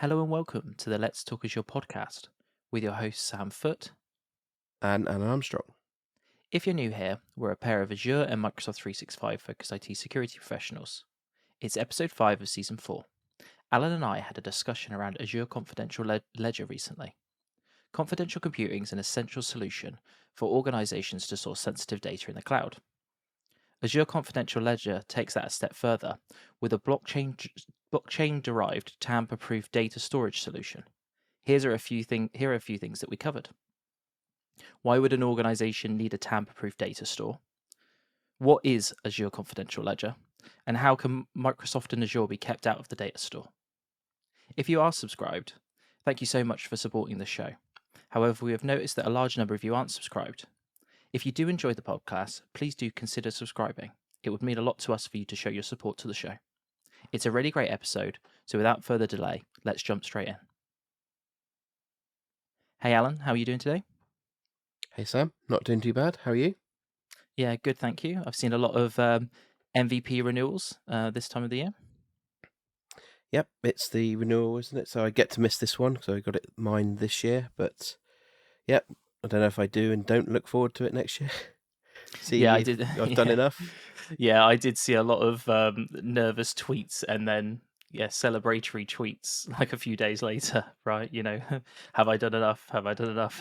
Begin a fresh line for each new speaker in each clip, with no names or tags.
Hello and welcome to the Let's Talk Azure podcast with your host Sam Foote.
And Anna Armstrong.
If you're new here, we're a pair of Azure and Microsoft 365 focused IT security professionals. It's episode 5 of season 4. Alan and I had a discussion around Azure Confidential Ledger recently. Confidential computing is an essential solution for organizations to store sensitive data in the cloud. Azure Confidential Ledger takes that a step further with a blockchain-derived tamper-proof data storage solution. Here are a few things that we covered. Why would an organization need a tamper-proof data store? What is Azure Confidential Ledger? And how can Microsoft and Azure be kept out of the data store? If you are subscribed, thank you so much for supporting the show. However, we have noticed that a large number of you aren't subscribed. If you do enjoy the podcast, please do consider subscribing. It would mean a lot to us for you to show your support to the show. It's a really great episode, so without further delay, let's jump straight in. Hey Alan, how are you doing today?
Hey Sam, not doing too bad. How are you?
Yeah, good, thank you. I've seen a lot of MVP renewals this time of the year.
Yep, it's the renewal, isn't it? So I get to miss this one, so I got it mine this year. But yep, I don't know if I do and don't look forward to it next year. See
Yeah, I
if
did.
I've done enough.
Yeah, I did see a lot of nervous tweets and then celebratory tweets like a few days later, right? Have I done enough? Have I done enough?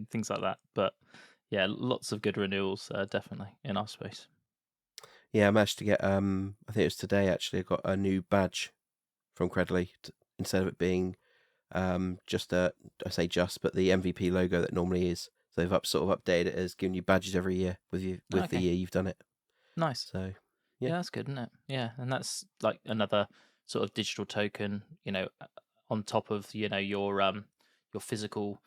Things like that. But yeah, lots of good renewals, definitely in our space.
Yeah, I managed to get. I think it was today actually. I got a new badge from Credly instead of it being just I say just, but the MVP logo that normally is. So they've sort of updated it as giving you badges every year with the
Okay,
year you've done it.
nice.
So
Yeah,
yeah,
that's good, isn't it? Yeah, and that's like another sort of digital token, on top of your physical.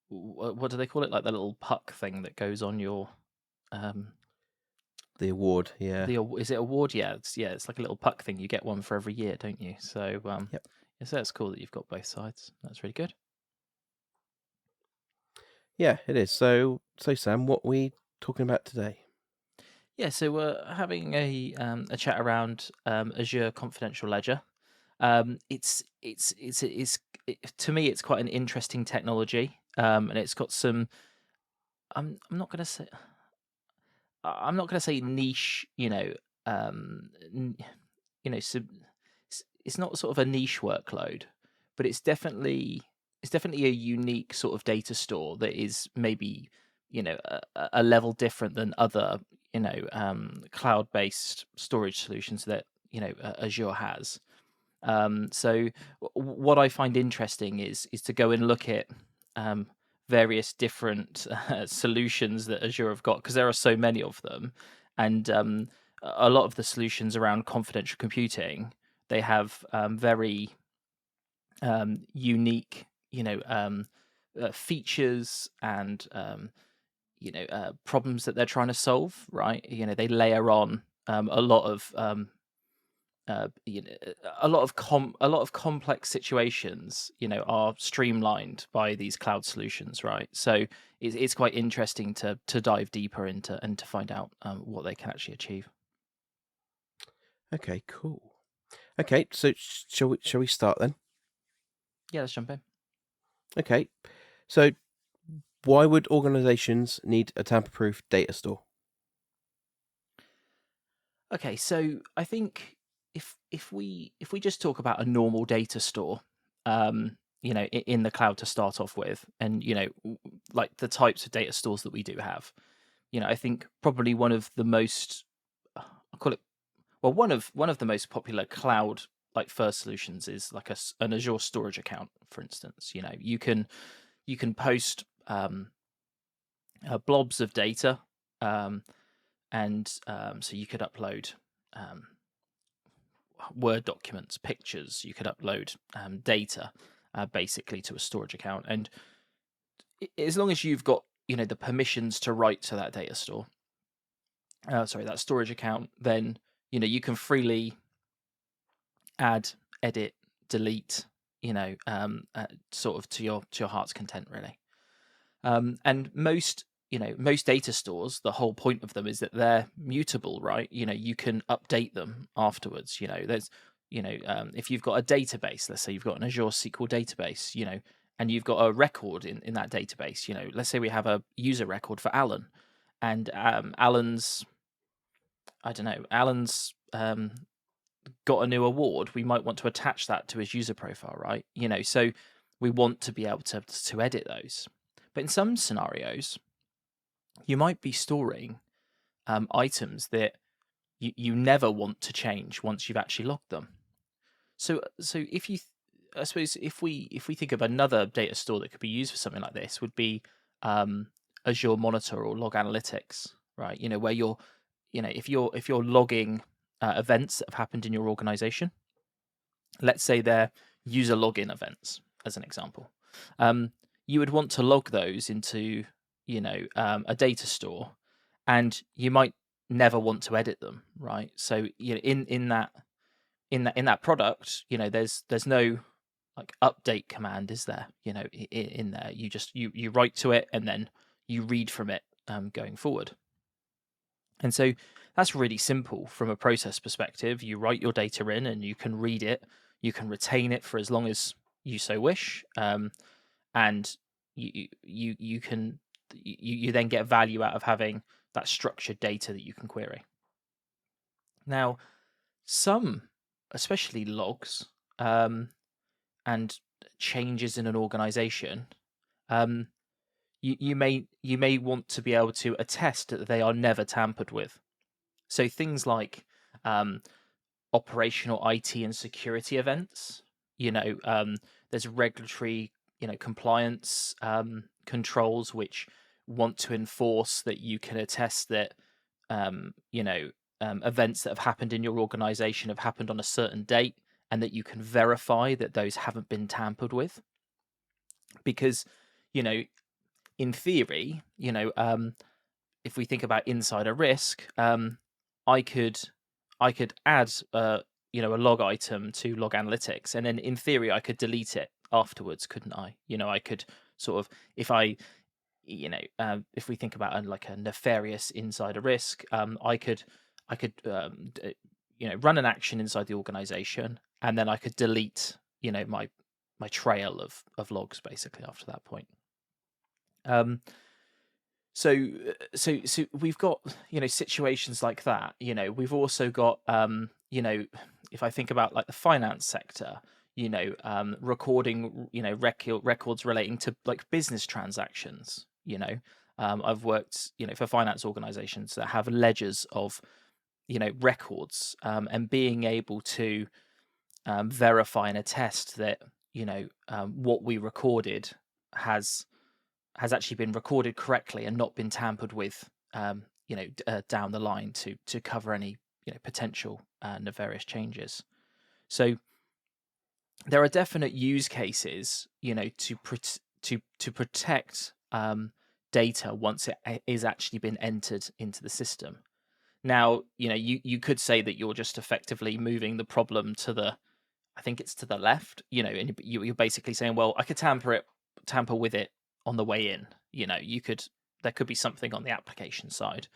What do they call it? Like the little puck thing that goes on your um
the award. Yeah.
is it award? Yeah, it's like a little puck thing. You get one for every year, don't you? So
Yep.
yeah, so that's cool that you've got both sides. That's really good.
Yeah, it is. So Sam, what are we talking about today?
Yeah, so we're having a chat around Azure Confidential Ledger. To me, it's quite an interesting technology, and it's got some. I'm not going to say. I'm not going to say niche. N- so it's not sort of a niche workload, but it's definitely a unique sort of data store that is maybe a level different than other cloud-based storage solutions that Azure has. So what I find interesting is to go and look at um, various different solutions that Azure have got, because there are so many of them, and a lot of the solutions around confidential computing, they have very unique, features and problems that they're trying to solve. Right? They layer on a lot of a lot of complex situations are streamlined by these cloud solutions, right? So it's quite interesting to dive deeper into and to find out what they can actually achieve.
Okay, cool. Okay, so shall we start then?
Yeah, let's jump in.
Okay, so why would organizations need a tamper-proof data store?
Okay, so I think if we just talk about a normal data store, in the cloud to start off with, and like the types of data stores that we do have, I think probably one of the most, I call it, well, one of the most popular cloud like first solutions is like an Azure storage account, for instance. You can post blobs of data, and so you could upload um, Word documents, pictures. You could upload data basically to a storage account, and as long as you've got the permissions to write to that data store, that storage account, then you can freely add, edit, delete, sort of to your heart's content, really. And most data stores, the whole point of them is that they're mutable, right? You can update them afterwards. There's if you've got a database, let's say you've got an Azure SQL database, and you've got a record in that database, let's say we have a user record for Alan, and Alan's, I don't know, Alan's got a new award. We might want to attach that to his user profile, right? So we want to be able to edit those. But in some scenarios, you might be storing items that you never want to change once you've actually logged them. So if you, I suppose if we think of another data store that could be used for something like this, would be Azure Monitor or Log Analytics, right? Where you're, if you're logging events that have happened in your organization, let's say they're user login events, as an example, you would want to log those into a data store, and you might never want to edit them, right? So in that product, there's no like update command, is there? In there, you just you write to it and then you read from it going forward. And so that's really simple from a process perspective. You write your data in and you can read it, you can retain it for as long as you so wish, and you can you then get value out of having that structured data that you can query. Now, some, especially logs, and changes in an organization, you may want to be able to attest that they are never tampered with. So things like operational IT and security events. There's regulatory, compliance controls which want to enforce that you can attest that events that have happened in your organization have happened on a certain date, and that you can verify that those haven't been tampered with. Because, in theory, if we think about insider risk, I could add a log item to Log Analytics, and then in theory I could delete it afterwards, couldn't I? I could sort of, if we think about a nefarious insider risk, I could run an action inside the organization, and then I could delete my trail of logs basically after that point. So we've got situations like that. We've also got if I think about like the finance sector, recording records relating to like business transactions. I've worked for finance organizations that have ledgers of records, and being able to verify and attest that what we recorded has actually been recorded correctly and not been tampered with down the line to cover any potential nefarious changes. So there are definite use cases to protect data once it is actually been entered into the system. Now, you could say that you're just effectively moving the problem to the, I think it's to the left, and you're basically saying, well, I could tamper with it on the way in. There could be something on the application side,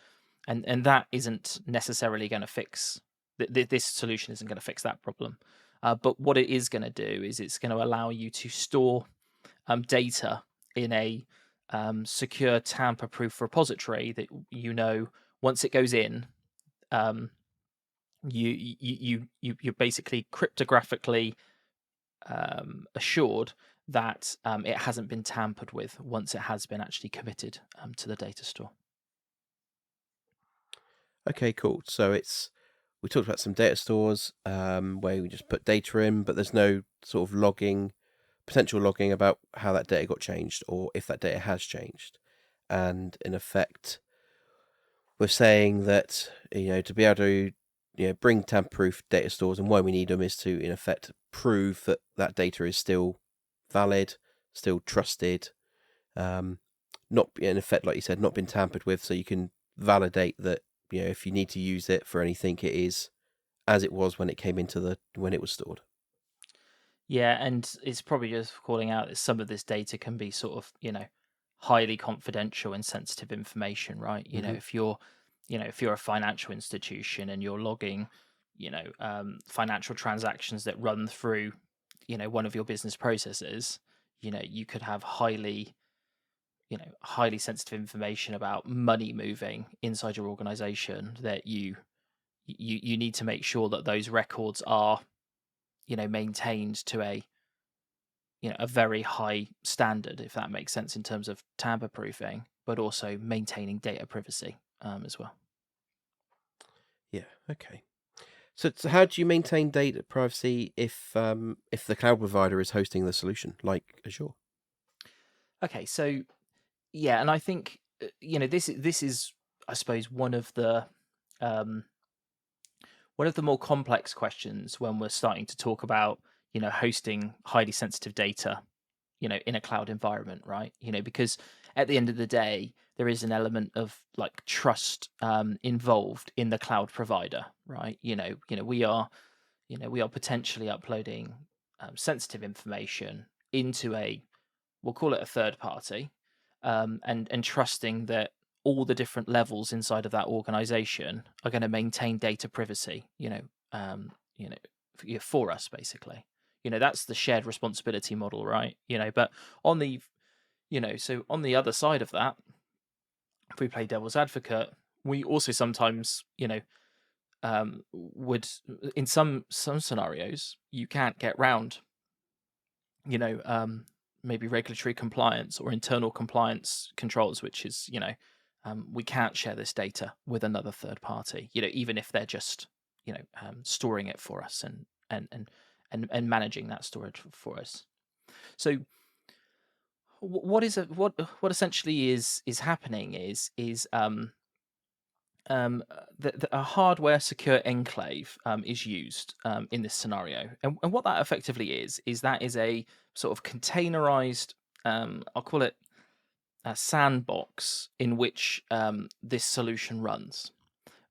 and that isn't necessarily going to fix this solution isn't going to fix that problem. But what it is going to do is it's going to allow you to store data in a secure tamper-proof repository that once it goes in, you're basically cryptographically assured that it hasn't been tampered with once it has been actually committed to the data store.
Okay, cool. So we talked about some data stores where we just put data in, but there's no sort of potential logging about how that data got changed or if that data has changed. And in effect, we're saying that to be able to bring tamper-proof data stores, and why we need them is to in effect prove that that data is still valid, still trusted, not in effect, like you said, not been tampered with, so you can validate that if you need to use it for anything, it is as it was when it came into when it was stored.
Yeah, and it's probably just calling out that some of this data can be sort of highly confidential and sensitive information, right?
Mm-hmm.
If you're a financial institution and you're logging financial transactions that run through, one of your business processes, you could have highly sensitive information about money moving inside your organization that you need to make sure that those records are, maintained to a very high standard, if that makes sense, in terms of tamper proofing, but also maintaining data privacy as well.
Yeah. Okay. So how do you maintain data privacy if the cloud provider is hosting the solution, like Azure?
Okay, so yeah, and I think this is, I suppose, um, one of the more complex questions when we're starting to talk about hosting highly sensitive data in a cloud environment, right? Because at the end of the day, there is an element of like trust involved in the cloud provider, right? We are potentially uploading sensitive information into we'll call it a third party, and trusting that all the different levels inside of that organization are going to maintain data privacy, for us basically. That's the shared responsibility model, right? But on the so on the other side of that, if we play devil's advocate, we also sometimes would, in some scenarios, you can't get round you know maybe regulatory compliance or internal compliance controls, which is we can't share this data with another third party, even if they're just storing it for us and managing that storage for us. So what essentially is happening is a hardware secure enclave is used in this scenario, and what that effectively is that is a sort of containerized, I'll call it a sandbox in which this solution runs,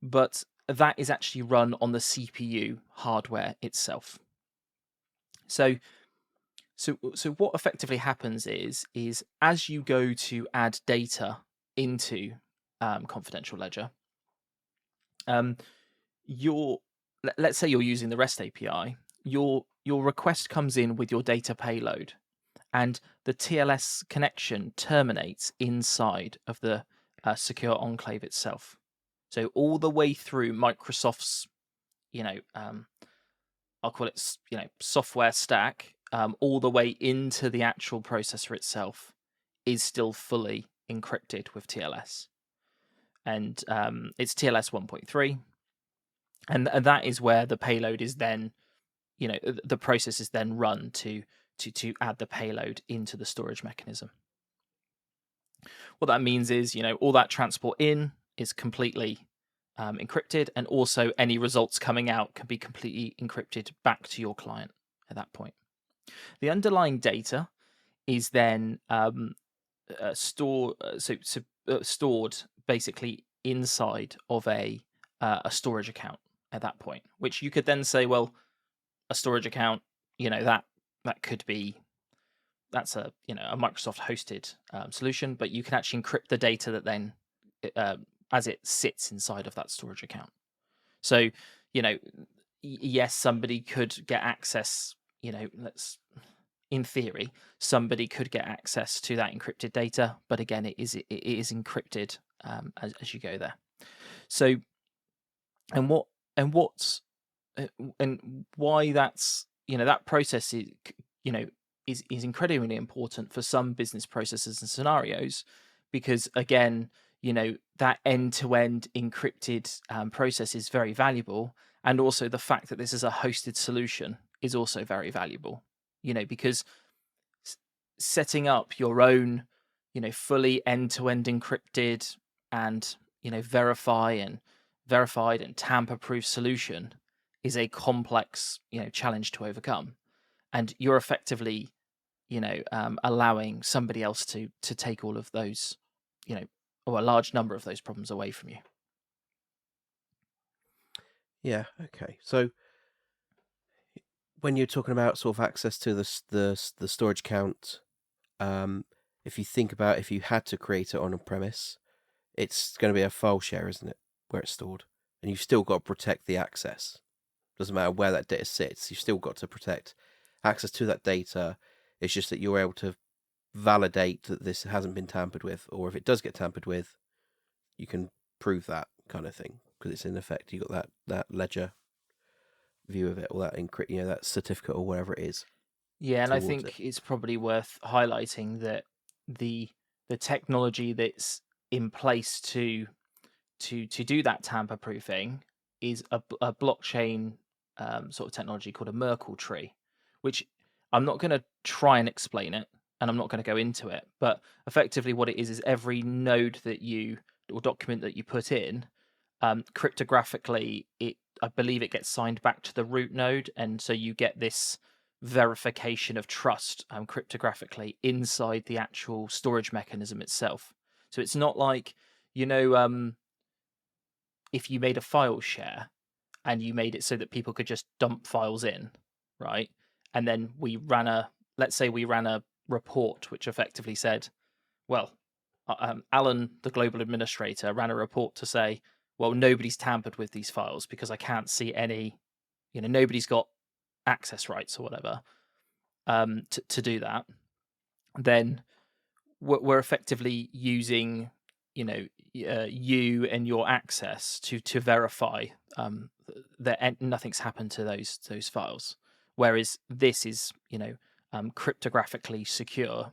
but that is actually run on the CPU hardware itself. So what effectively happens is as you go to add data into Confidential Ledger, let's say you're using the REST API, your request comes in with your data payload, and the TLS connection terminates inside of the secure enclave itself. So all the way through Microsoft's, I'll call it, software stack, all the way into the actual processor itself is still fully encrypted with TLS, and it's TLS 1.3. And that is where the payload is then, the process is then run to add the payload into the storage mechanism. What that means is, all that transport in is completely encrypted, and also any results coming out can be completely encrypted back to your client at that point. The underlying data is then stored basically inside of a storage account at that point, which you could then say, well, a storage account, that could be, that's a Microsoft hosted solution, but you can actually encrypt the data that then as it sits inside of that storage account. So yes, somebody could get access, in theory, somebody could get access to that encrypted data, but again, it is encrypted as you go there. So and why that's, that process is, is incredibly important for some business processes and scenarios, because again, that end-to-end encrypted process is very valuable, and also the fact that this is a hosted solution is also very valuable, because setting up your own fully end-to-end encrypted and verified and tamper-proof solution is a complex challenge to overcome, and you're effectively allowing somebody else to take all of those, or a large number of those problems away from you.
Yeah. Okay. So when you're talking about sort of access to the storage count, if you think about if you had to create it on a premise, it's going to be a file share, isn't it, where it's stored, and you've still got to protect the access. Doesn't matter where that data sits. You've still got to protect access to that data. It's just that you're able to validate that this hasn't been tampered with, or if it does get tampered with, you can prove that kind of thing, because it's in effect, you got that ledger view of it, or that encrypt, that certificate or whatever it is
Yeah, and I
towards it.
think it's probably worth highlighting that the technology that's in place to do that tamper proofing is a blockchain sort of technology called a Merkle tree, which I'm not going to try and explain it, and I'm not going to go into it. But effectively, what it is every node that you or document that you put in, cryptographically, I believe it gets signed back to the root node, and so you get this verification of trust cryptographically inside the actual storage mechanism itself. So it's not like if you made a file share and you made it so that people could just dump files in, right? And then let's say we ran a report which effectively said, well, Alan, the global administrator, ran a report to say, well, nobody's tampered with these files because I can't see any, nobody's got access rights or whatever to do that. Then we're effectively using you and your access to verify that nothing's happened to those files, whereas this is cryptographically secure,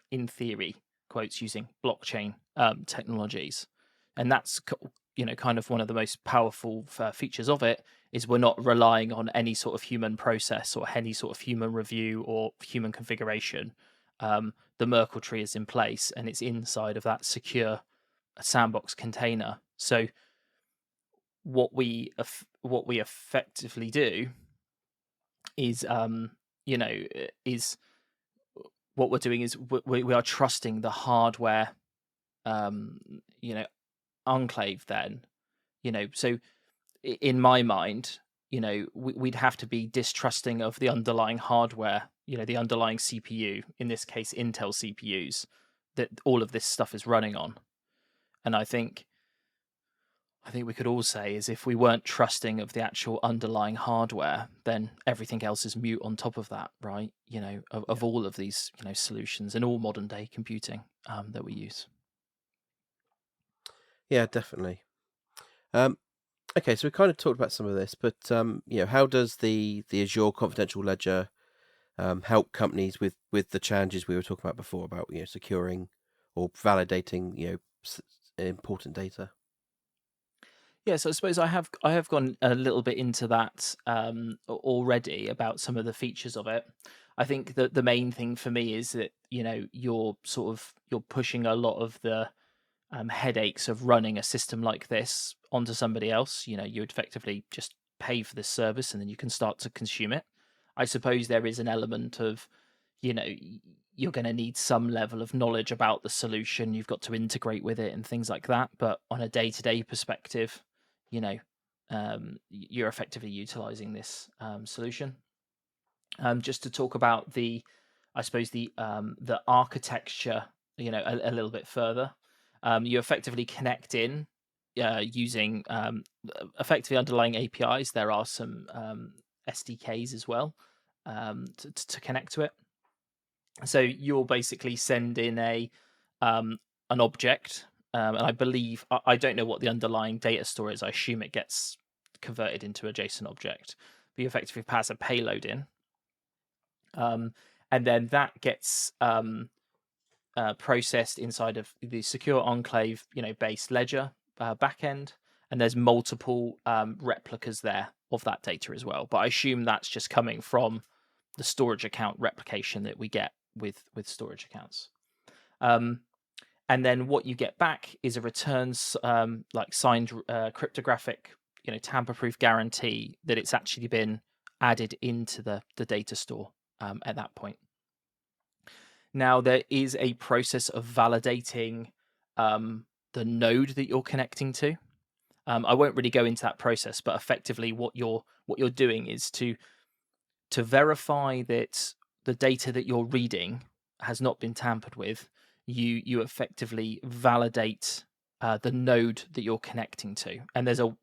in theory, quotes, using blockchain technologies. And that's kind of one of the most powerful features of it, is we're not relying on any sort of human process or any sort of human review or human configuration. The Merkle tree is in place and it's inside of that secure sandbox container. So what we effectively do is is what we're doing is we are trusting the hardware enclave then. So in my mind, we'd have to be distrusting of the underlying hardware, the underlying CPU, in this case Intel CPUs, that all of this stuff is running on. And I think we could all say is, if we weren't trusting of the actual underlying hardware, then everything else is mute on top of that, right? Of all of these solutions and all modern day computing that we use.
Yeah, definitely. Okay, so we kind of talked about some of this, but how does the Azure Confidential Ledger help companies with the challenges we were talking about before, about securing or validating important data?
Yeah, so I suppose I have gone a little bit into that already, about some of the features of it. I think that the main thing for me is that you're pushing a lot of the headaches of running a system like this onto somebody else. You would effectively just pay for this service and then you can start to consume it. I suppose there is an element of, you're going to need some level of knowledge about the solution. You've got to integrate with it and things like that. But on a day-to-day perspective, you're effectively utilizing this solution. Just to talk about I suppose the architecture, a little bit further. You effectively connect in using effectively underlying APIs. There are some SDKs as well to connect to it. So you'll basically send in an object, and I believe I don't know what the underlying data store is. I assume it gets converted into a JSON object. But you effectively pass a payload in, and then that gets processed inside of the secure enclave, based ledger backend, and there's multiple replicas there of that data as well. But I assume that's just coming from the storage account replication that we get with storage accounts. And then what you get back is a returns like signed cryptographic, tamper-proof guarantee that it's actually been added into the data store at that point. Now, there is a process of validating the node that you're connecting to. I won't really go into that process, but effectively what you're doing is to verify that the data that you're reading has not been tampered with. You effectively validate the node that you're connecting to. And there's a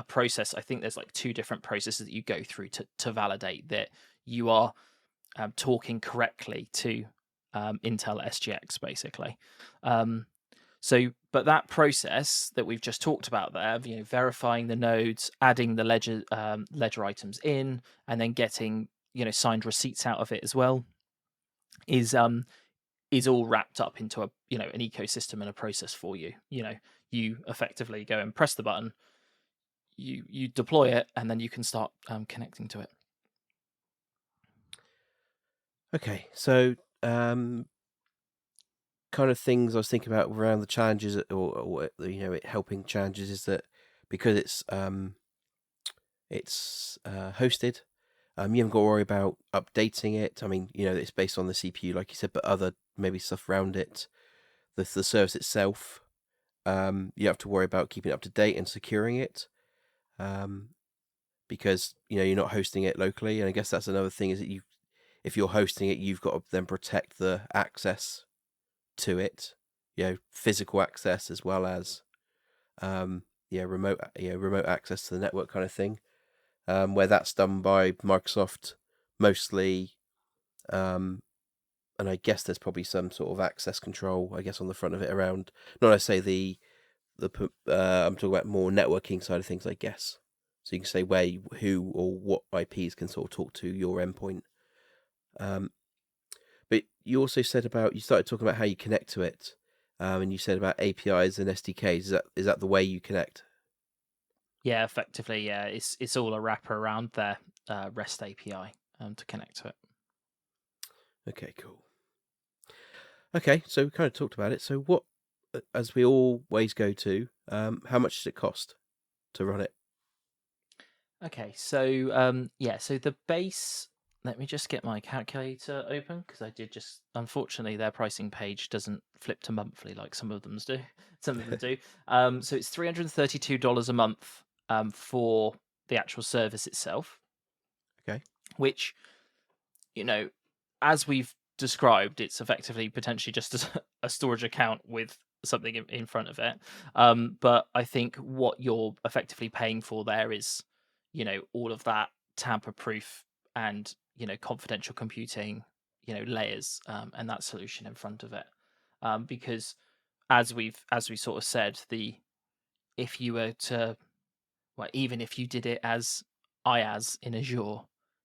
process. I think there's like two different processes that you go through to validate that you are talking correctly to Intel SGX, basically. Um, but that process that we've just talked about there, verifying the nodes, adding the ledger items in, and then getting signed receipts out of it as well, is all wrapped up into an ecosystem and a process for you. You effectively go and press the button, you deploy it, and then you can start connecting to it.
Okay, so kind of things I was thinking about around the challenges, or it helping challenges, is that because it's hosted, you haven't got to worry about updating it. I mean, it's based on the CPU, like you said, but other maybe stuff around it, the service itself, you have to worry about keeping it up to date and securing it, because you're not hosting it locally. And I guess that's another thing, is that if you're hosting it, you've got to then protect the access to it, physical access as well as remote access to the network kind of thing, where that's done by Microsoft mostly, and I guess there's probably some sort of access control, I guess, on the front of it around, not necessarily I'm talking about more networking side of things, I guess. So you can say who or what IPs can sort of talk to your endpoint. But you also said you started talking about how you connect to it, and you said about APIs and SDKs. Is that the way you connect?
Yeah, effectively, yeah. It's all a wrapper around their REST API to connect to it.
Okay, cool. Okay, so we kind of talked about it. So what, as we always go to, how much does it cost to run it?
Okay, so so the base. Let me just get my calculator open, because I did just, unfortunately, their pricing page doesn't flip to monthly like some of them do. Some of them do. So it's $332 a month for the actual service itself,
Okay.
which, as we've described, it's effectively potentially just a storage account with something in front of it. But I think what you're effectively paying for there is, all of that tamper proof and, confidential computing, layers, and that solution in front of it. Because as we sort of said, if you were to, well, even if you did it as IaaS in Azure,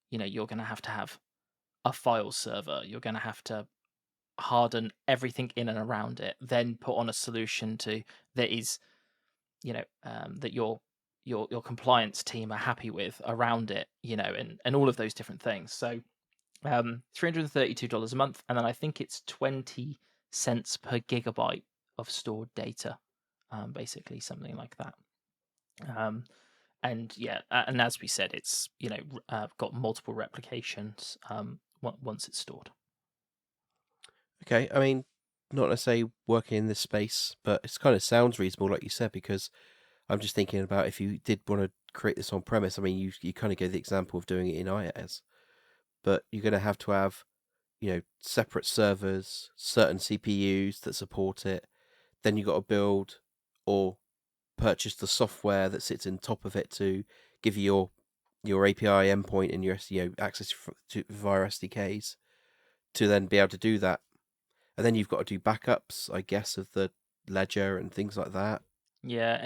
you're going to have a file server. You're going to have to harden everything in and around it, then put on a solution that is, that your compliance team are happy with around it, and all of those different things. So $332 a month, and then I think it's 20 cents per gigabyte of stored data, basically something like that. And yeah, and as we said, it's got multiple replications once it's stored.
Okay, I mean, not necessarily working in this space, but it kind of sounds reasonable, like you said, because I'm just thinking about if you did want to create this on premise. I mean, you kind of gave the example of doing it in IaaS, but you're going to have separate servers, certain CPUs that support it. Then you got to build or purchase the software that sits in top of it to give you your API endpoint and your access to via SDKs to then be able to do that. And then you've got to do backups, I guess, of the ledger and things like that.
Yeah,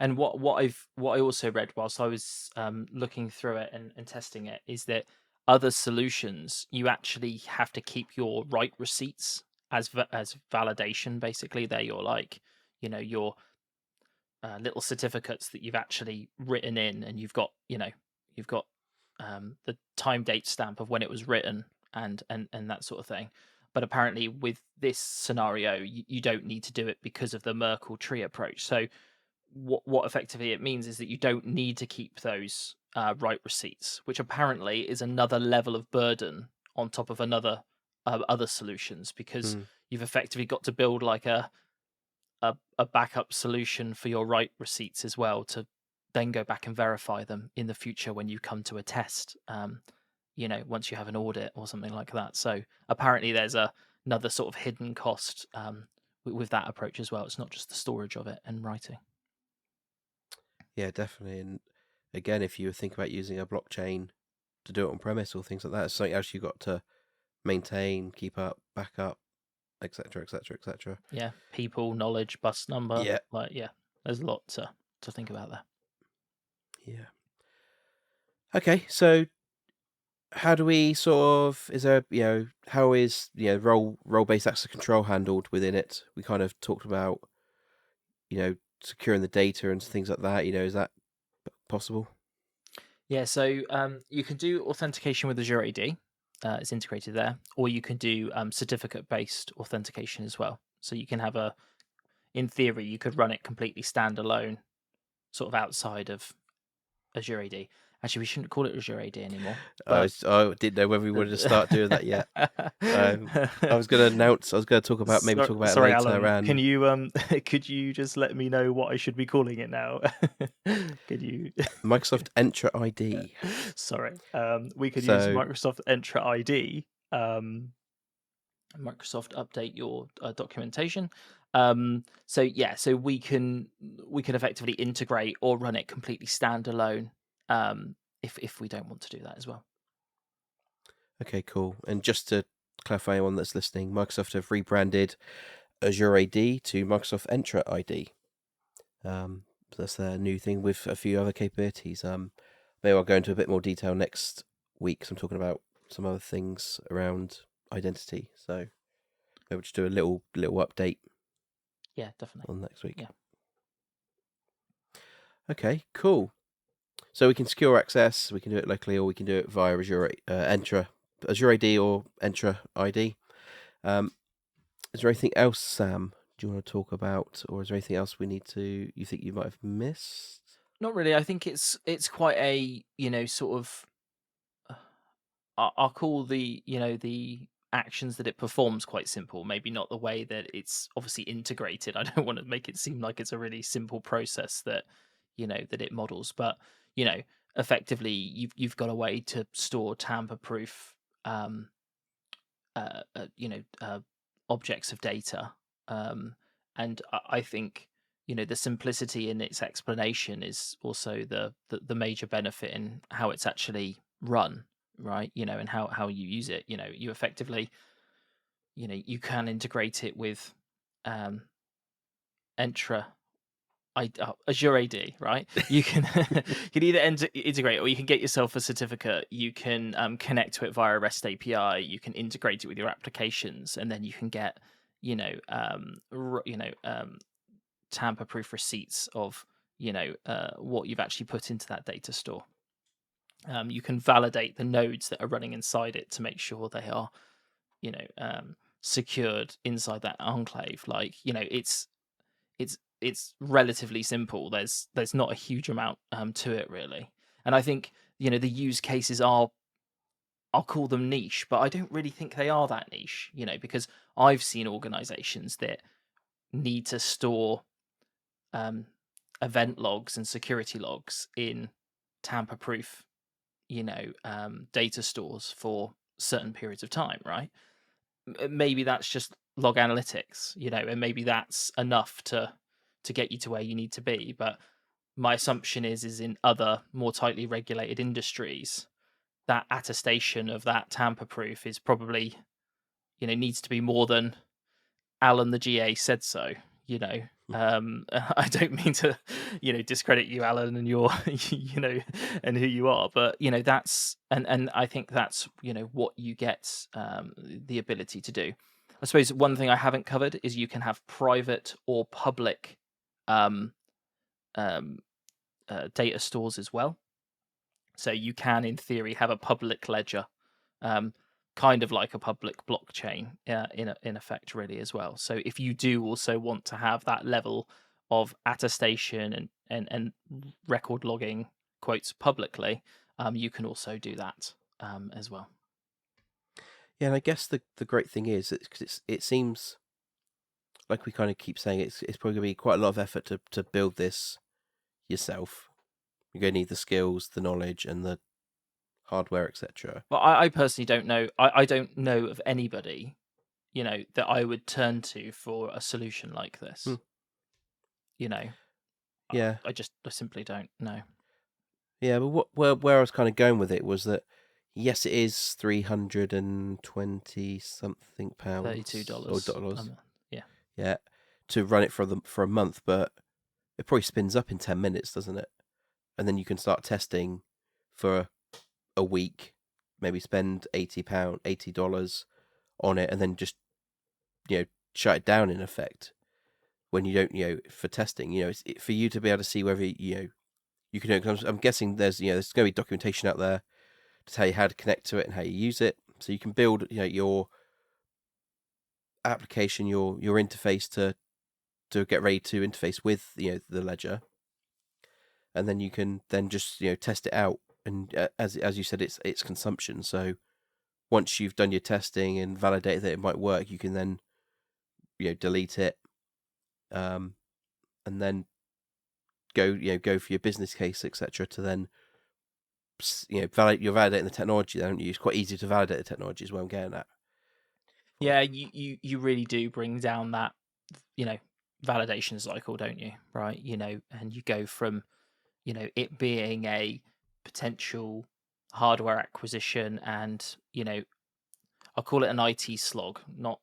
and what I also read whilst I was looking through it and testing it is that other solutions, you actually have to keep your write receipts as validation. Basically, they're your your little certificates that you've actually written in, and you've got the time date stamp of when it was written, and that sort of thing. But apparently, with this scenario, you don't need to do it because of the Merkle tree approach. So, what effectively it means is that you don't need to keep those write receipts, which apparently is another level of burden on top of other solutions, because
Hmm.
you've effectively got to build like a backup solution for your write receipts as well, to then go back and verify them in the future when you come to a test. Once you have an audit or something like that. So apparently, there's another sort of hidden cost with that approach as well. It's not just the storage of it and writing.
Yeah, definitely. And again, if you think about using a blockchain to do it on premise or things like that, it's something else you've got to maintain, keep up, back up, etc., etc., etc.
Yeah, people, knowledge, bus number.
Yeah,
Yeah, there's a lot to think about there.
yeah. Okay, so how do we sort of, is there, how is, role based access control handled within it? We kind of talked about, securing the data and things like that. Is that possible?
Yeah, so you can do authentication with Azure AD. It's integrated there, or you can do certificate-based authentication as well. So you can have in theory, you could run it completely standalone, sort of outside of Azure AD. Actually, we shouldn't call it Azure AD anymore. But
I didn't know whether we wanted to start doing that yet. I was going to talk about it
Sorry,
later.
Alan. Can
And
you could you just let me know what I should be calling it now? Could you?
Microsoft Entra ID.
Sorry. We could use
So,
Microsoft Entra ID. Microsoft update your documentation. So we can effectively integrate or run it completely standalone. If we don't want to do that as well.
okay, cool. And just to clarify, anyone that's listening, Microsoft have rebranded Azure AD to Microsoft Entra ID. That's their new thing with a few other capabilities. Maybe I'll go into a bit more detail next week, because I'm talking about some other things around identity. So maybe we'll just do a little update.
Yeah, definitely.
On next week.
Yeah.
Okay, cool. So we can secure access. We can do it locally, or we can do it via Azure AD or Entra ID. Is there anything else, Sam? Do you want to talk about, or is there anything else you think you might have missed?
Not really. I think it's quite a sort of. I'll call the the actions that it performs quite simple. Maybe not the way that it's obviously integrated. I don't want to make it seem like it's a really simple process that that it models, but effectively you've got a way to store tamper-proof um, uh, uh, you know objects of data, and I think the simplicity in its explanation is also the major benefit in how it's actually run, right? And how you use it. You effectively you can integrate it with um Entra Azure AD, right? You can you can either integrate, or you can get yourself a certificate. You can connect to it via a REST API. You can integrate it with your applications, and then you can get tamper-proof receipts of what you've actually put into that data store. You can validate the nodes that are running inside it to make sure they are secured inside that enclave. Like it's relatively simple. There's not a huge amount to it really, and I think the use cases are, I'll call them niche, but I don't really think they are that niche. Because I've seen organizations that need to store event logs and security logs in tamper-proof data stores for certain periods of time, right? Maybe that's just log analytics, and maybe that's enough to get you to where you need to be. But my assumption is in other more tightly regulated industries, that attestation of that tamper proof is probably needs to be more than Alan the GA said so. I don't mean to discredit you, Alan, and your and who you are, but that's and I think that's what you get the ability to do. I suppose one thing I haven't covered is you can have private or public um, data stores as well. So you can, in theory, have a public ledger, kind of like a public blockchain, in effect, really, as well. So if you do also want to have that level of attestation and record logging quotes publicly, you can also do that as well.
Yeah, and I guess the great thing is because it seems like we kind of keep saying it's probably going to be quite a lot of effort to build this yourself. You're going to need the skills, the knowledge, and the hardware, etc.
Well, I personally don't know. I don't know of anybody that I would turn to for a solution like
Hmm.
this. You know,
Yeah.
I simply don't know.
Yeah, but where I was kind of going with it was that yes, it is 320 something
$32
pounds or
a
dollars.
month. Yeah.
Yeah, to run it for a month, but it probably spins up in 10 minutes, doesn't it? And then you can start testing for a week, maybe spend $80 on it, and then just shut it down in effect when you don't for testing. It's for you to be able to see whether you can. 'Cause I'm guessing there's there's going to be documentation out there to tell you how to connect to it and how you use it, so you can build your application, your interface to get ready to interface with the ledger, and then you can then just test it out. And as you said, it's consumption. So once you've done your testing and validated that it might work, you can then delete it, and then go for your business case, etc. To then you're validating the technology. Then it's quite easy to validate the technology is what I'm getting at.
Yeah, you really do bring down that validation cycle, don't you? Right? And you go from it being a potential hardware acquisition, and I'll call it an IT slog, not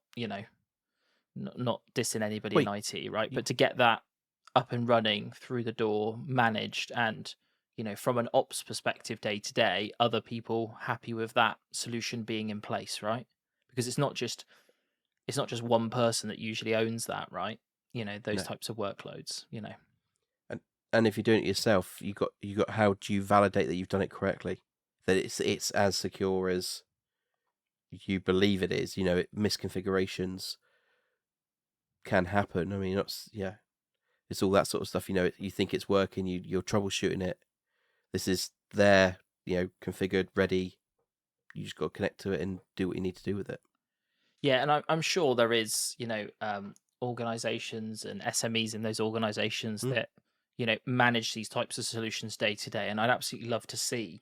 not dissing anybody in
Wait,
IT, right?
you,
But to get that up and running through the door, managed, and from an ops perspective, day to day, other people happy with that solution being in place, right? Because it's not just one person that usually owns that, right? Those
no,
types of workloads.
and if you're doing it yourself, you got how do you validate that you've done it correctly, that it's as secure as you believe it is. Misconfigurations can happen. I mean, it's all that sort of stuff. You think it's working, you're troubleshooting it. This is there, configured, ready. You just got to connect to it and do what you need to do with it.
Yeah, and I'm sure there is, organizations and SMEs in those organizations
Mm.
that, manage these types of solutions day to day. And I'd absolutely love to see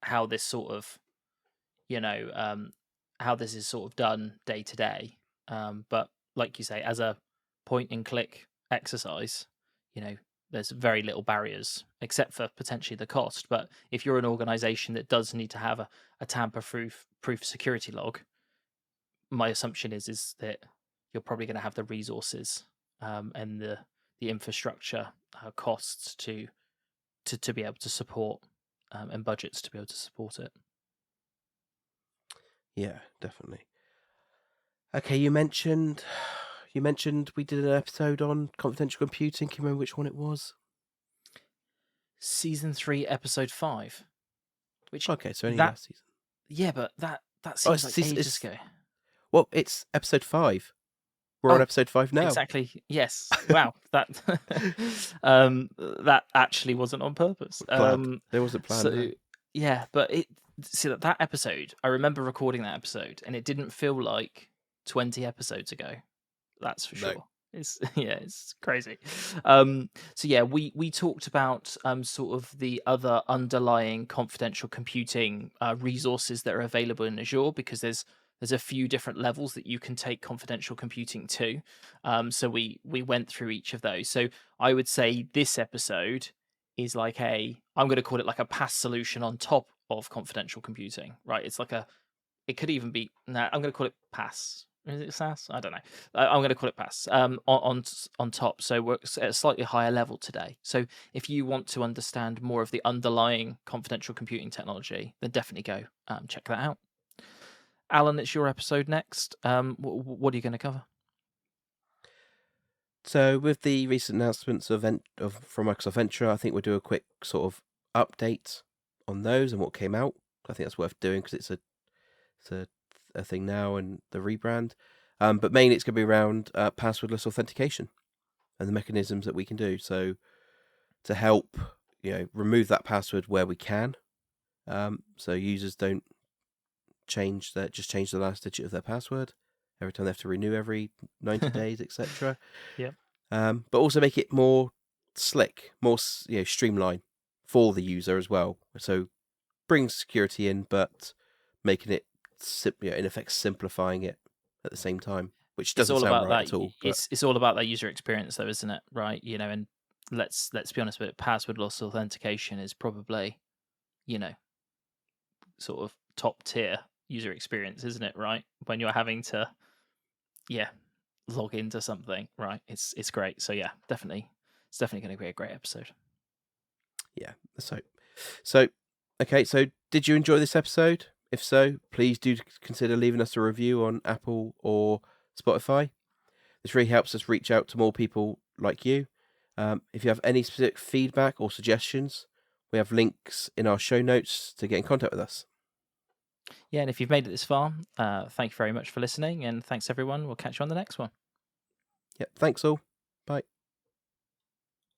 how this sort of, how this is sort of done day to day. But like you say, as a point and click exercise, you know, there's very little barriers except for potentially the cost. But if you're an organization that does need to have a tamper proof security log, my assumption is that you're probably going to have the resources and the infrastructure costs to be able to support and budgets to be able to support it.
Yeah, definitely. Okay, you mentioned we did an episode on confidential computing. Can you remember which one it was?
Season 3, episode 5. Which
Okay, so only
that
last season.
yeah, but that
Oh,
seems like ages ago.
well, it's episode 5. We're on
Oh,
episode 5 now.
exactly. Yes. Wow. That that actually wasn't on purpose.
Planned. There wasn't planned.
So
No.
yeah, but that episode, I remember recording that episode, and it didn't feel like 20 episodes ago. That's for
No.
sure. It's it's crazy. So yeah, we talked about sort of the other underlying confidential computing resources that are available in Azure, because there's a few different levels that you can take confidential computing to. So we went through each of those. So I would say this episode is like I'm going to call it like a PaaS solution on top of confidential computing, right? It could even be, no, I'm going to call it PaaS. Is it SaaS? I don't know. I'm going to call it PaaS on top. So we're at a slightly higher level today. So if you want to understand more of the underlying confidential computing technology, then definitely go check that out. Alan, it's your episode next. What are you going to cover?
So with the recent announcements from Microsoft Venture, I think we'll do a quick sort of update on those and what came out. I think that's worth doing because it's a thing now and the rebrand. But mainly it's going to be around passwordless authentication and the mechanisms that we can do. So to help remove that password where we can, so users don't change the last digit of their password every time they have to renew every 90 days, etc.
Yep.
But also make it more slick, more streamlined for the user as well. So bring security in, but making it in effect simplifying it at the same time, which
It's
doesn't
all
sound
about
right
that.
at all. But
It's all about that user experience, though, isn't it? Right? And let's be honest with it. Passwordless authentication is probably, you know, sort of top tier user experience, isn't it? Right? When you're having to, yeah, log into something, right? It's great. So yeah, definitely, it's definitely going to be a great episode.
yeah, so okay. So did you enjoy this episode? If so, please do consider leaving us a review on Apple or Spotify. This really helps us reach out to more people like you. If you have any specific feedback or suggestions, we have links in our show notes to get in contact with us.
Yeah, and if you've made it this far, thank you very much for listening, and thanks everyone. We'll catch you on the next one.
Yep, thanks all.